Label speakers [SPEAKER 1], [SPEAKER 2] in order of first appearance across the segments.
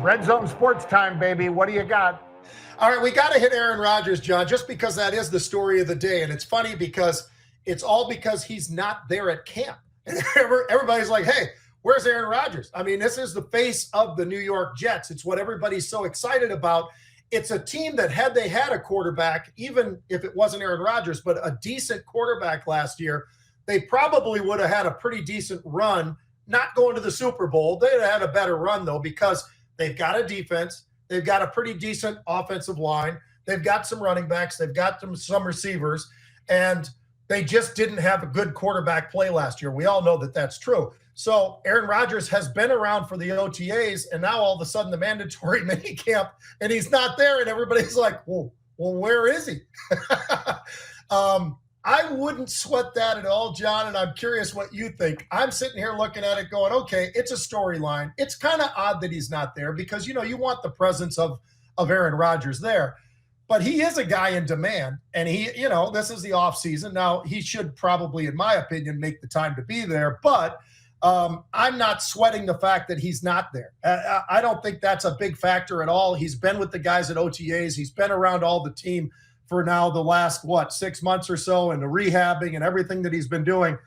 [SPEAKER 1] Red Zone Sports Time, baby. What do you got?
[SPEAKER 2] All right, we got to hit Aaron Rodgers, John, just because that is the story of the day. And it's funny because it's all because he's not there at camp. And everybody's like, hey, where's Aaron Rodgers? I mean, this is the face of the New York Jets. It's what everybody's so excited about. It's a team that had they had a quarterback, even if it wasn't Aaron Rodgers, but a decent quarterback last year, they probably would have had a pretty decent run, not going to the Super Bowl. They'd have had a better run, though, because they've got a defense. They've got a pretty decent offensive line. They've got some running backs. They've got some receivers. And they just didn't have a good quarterback play last year. We all know that that's true. So Aaron Rodgers has been around for the OTAs, and now all of a sudden the mandatory minicamp, and he's not there, and everybody's like, well, where is he? I wouldn't sweat that at all, John, and I'm curious what you think. I'm sitting here looking at it going, okay, it's a storyline. It's kind of odd that he's not there because, you know, you want the presence of Aaron Rodgers there. But he is a guy in demand, and he, you know, this is the offseason. Now, he should probably, in my opinion, make the time to be there, but I'm not sweating the fact that he's not there. I don't think that's a big factor at all. He's been with the guys at OTAs. He's been around all the team for now the last, 6 months or so, and the rehabbing and everything that he's been doing.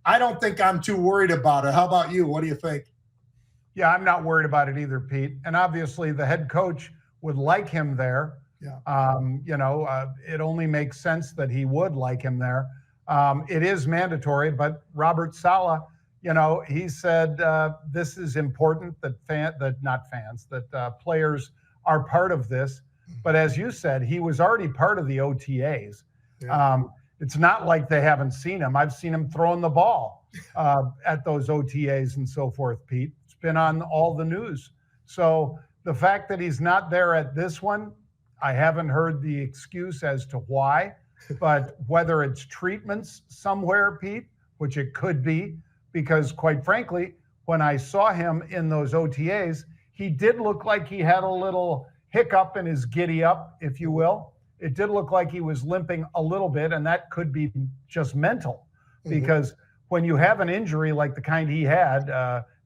[SPEAKER 2] I don't think I'm too worried about it. How about you? What do you think?
[SPEAKER 1] Yeah, I'm not worried about it either, Pete. And obviously the head coach would like him there.
[SPEAKER 2] Yeah.
[SPEAKER 1] It only makes sense that he would like him there. It is mandatory, but Robert Saleh, he said this is important that players are part of this. But as you said, he was already part of the OTAs. Yeah. It's not like they haven't seen him. I've seen him throwing the ball at those OTAs and so forth, Pete. It's been on all the news. So the fact that he's not there at this one, I haven't heard the excuse as to why, but whether it's treatments somewhere, Pete, which it could be, because quite frankly, when I saw him in those OTAs, he did look like he had a little hiccup in his giddy up, if you will. It did look like he was limping a little bit, and that could be just mental, because when you have an injury like the kind he had,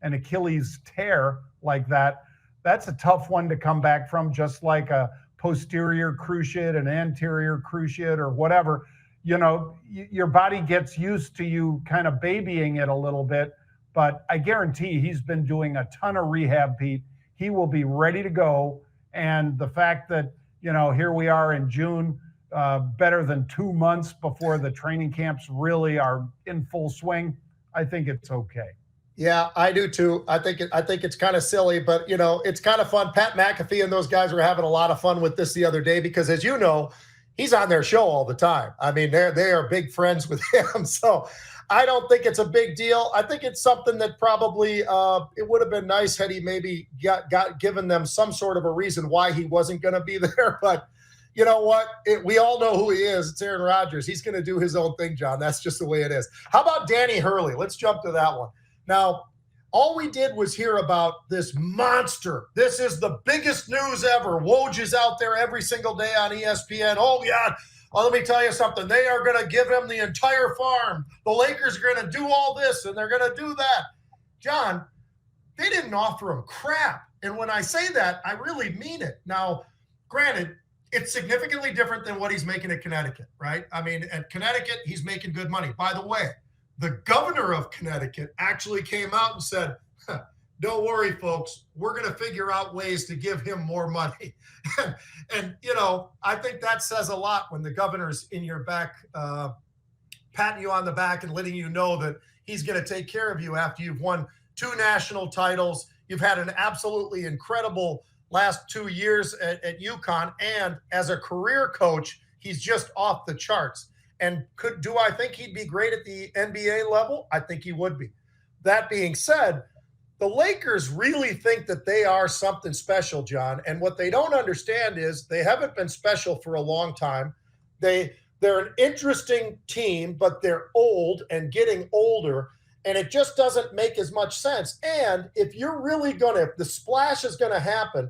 [SPEAKER 1] an Achilles tear like that, that's a tough one to come back from, just like a posterior cruciate, an anterior cruciate, or whatever. Your body gets used to you kind of babying it a little bit, but I guarantee he's been doing a ton of rehab, Pete. He will be ready to go. And the fact that, here we are in June, better than 2 months before the training camps really are in full swing, I think it's okay.
[SPEAKER 2] Yeah, I do too. I think it's kind of silly, but it's kind of fun. Pat McAfee and those guys were having a lot of fun with this the other day because, as you know, he's on their show all the time. I mean, they are big friends with him. So I don't think it's a big deal. I think it's something that probably it would have been nice had he maybe got given them some sort of a reason why he wasn't going to be there. But you know what? We all know who he is. It's Aaron Rodgers. He's going to do his own thing, John. That's just the way it is. How about Danny Hurley? Let's jump to that one. Now, all we did was hear about this monster. This is the biggest news ever. Woj is out there every single day on ESPN. Oh, yeah. Well, let me tell you something. They are going to give him the entire farm. The Lakers are going to do all this, and they're going to do that. John, they didn't offer him crap. And when I say that, I really mean it. Now, granted, it's significantly different than what he's making at Connecticut, right? I mean, at Connecticut, he's making good money. By the way, the governor of Connecticut actually came out and said, don't worry, folks, we're going to figure out ways to give him more money. and I think that says a lot when the governor's in your back, patting you on the back and letting you know that he's going to take care of you after you've won 2 national titles. You've had an absolutely incredible last 2 years at UConn. And as a career coach, he's just off the charts. And do I think he'd be great at the NBA level? I think he would be. That being said, the Lakers really think that they are something special, John. And what they don't understand is they haven't been special for a long time. They're an interesting team, but they're old and getting older. And it just doesn't make as much sense. And if the splash is going to happen,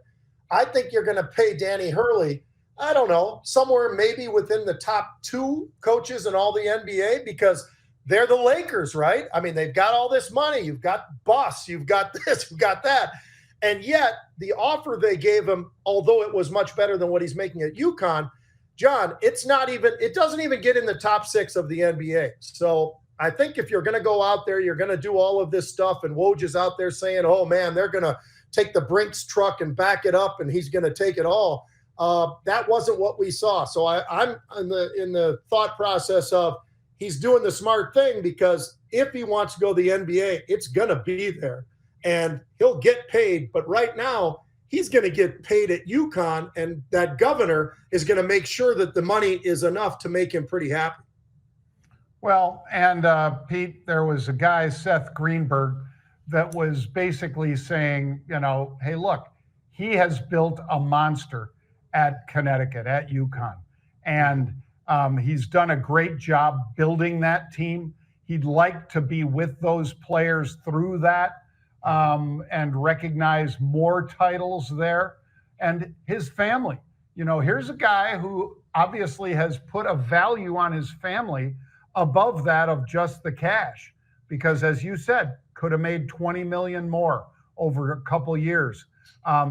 [SPEAKER 2] I think you're going to pay Danny Hurley, I don't know, somewhere maybe within the top 2 coaches in all the NBA, because they're the Lakers, right? I mean, they've got all this money. You've got Buss, you've got this, you've got that. And yet the offer they gave him, although it was much better than what he's making at UConn, John, it doesn't even get in the top 6 of the NBA. So I think if you're going to go out there, you're going to do all of this stuff, and Woj is out there saying, oh man, they're going to take the Brinks truck and back it up and he's going to take it all. That wasn't what we saw. So I'm in the thought process of he's doing the smart thing, because if he wants to go to the NBA, it's going to be there and he'll get paid. But right now, he's going to get paid at UConn, and that governor is going to make sure that the money is enough to make him pretty happy.
[SPEAKER 1] Well, and Pete, there was a guy, Seth Greenberg, that was basically saying, hey, look, he has built a monster at Connecticut, at UConn. And he's done a great job building that team. He'd like to be with those players through that. And recognize more titles there. And his family, here's a guy who obviously has put a value on his family above that of just the cash, because as you said, could have made 20 million more over a couple years.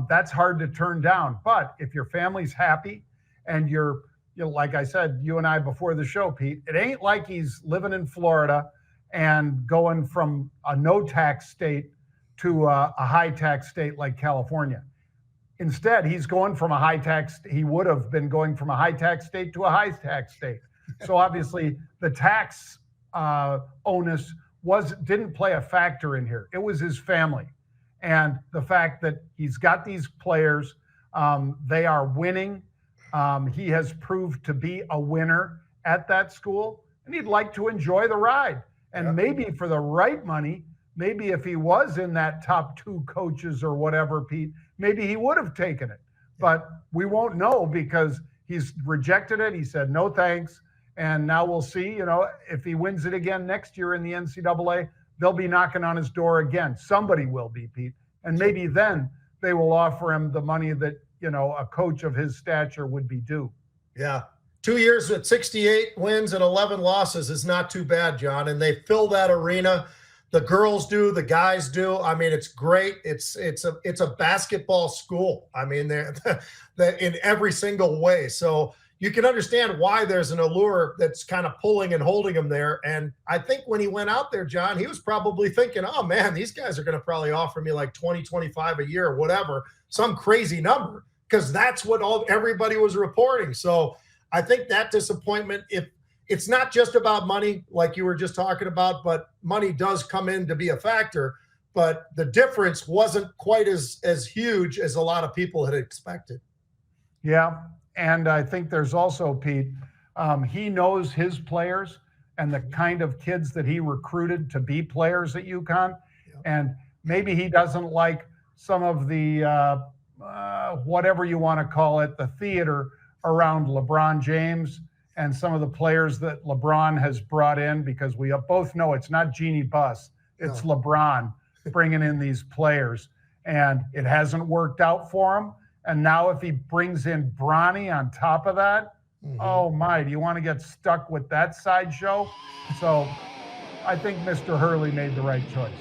[SPEAKER 1] That's hard to turn down. But if your family's happy and you're like I said, you and I before the show, Pete, it ain't like he's living in Florida and going from a no tax state to a high tax state like California. Instead, he would have been going from a high tax state to a high tax state. So obviously the tax onus didn't play a factor in here. It was his family. And the fact that he's got these players, they are winning. He has proved to be a winner at that school, and he'd like to enjoy the ride. And maybe for the right money, maybe if he was in that top 2 coaches or whatever, Pete, maybe he would have taken it. But we won't know, because he's rejected it. He said, no, thanks. And now we'll see, if he wins it again next year in the NCAA, they'll be knocking on his door again. Somebody will be, Pete. And maybe then they will offer him the money that, a coach of his stature would be due.
[SPEAKER 2] Yeah. 2 years with 68 wins and 11 losses is not too bad, John. And they fill that arena. The girls do, the guys do. I mean, it's great. It's a basketball school. I mean, they're in every single way. So you can understand why there's an allure that's kind of pulling and holding him there. And I think when he went out there, John, he was probably thinking, oh man, these guys are going to probably offer me like 20, 25 a year or whatever, some crazy number, because that's what everybody was reporting. So I think that disappointment, if it's not just about money, like you were just talking about, but money does come in to be a factor, but the difference wasn't quite as huge as a lot of people had expected.
[SPEAKER 1] Yeah. And I think there's also, Pete, he knows his players and the kind of kids that he recruited to be players at UConn. Yeah. And maybe he doesn't like some of the, whatever you want to call it, the theater around LeBron James and some of the players that LeBron has brought in, because we both know it's not Jeannie Buss, it's LeBron bringing in these players. And it hasn't worked out for him. And now if he brings in Bronny on top of that, oh my, do you want to get stuck with that sideshow? So I think Mr. Hurley made the right choice.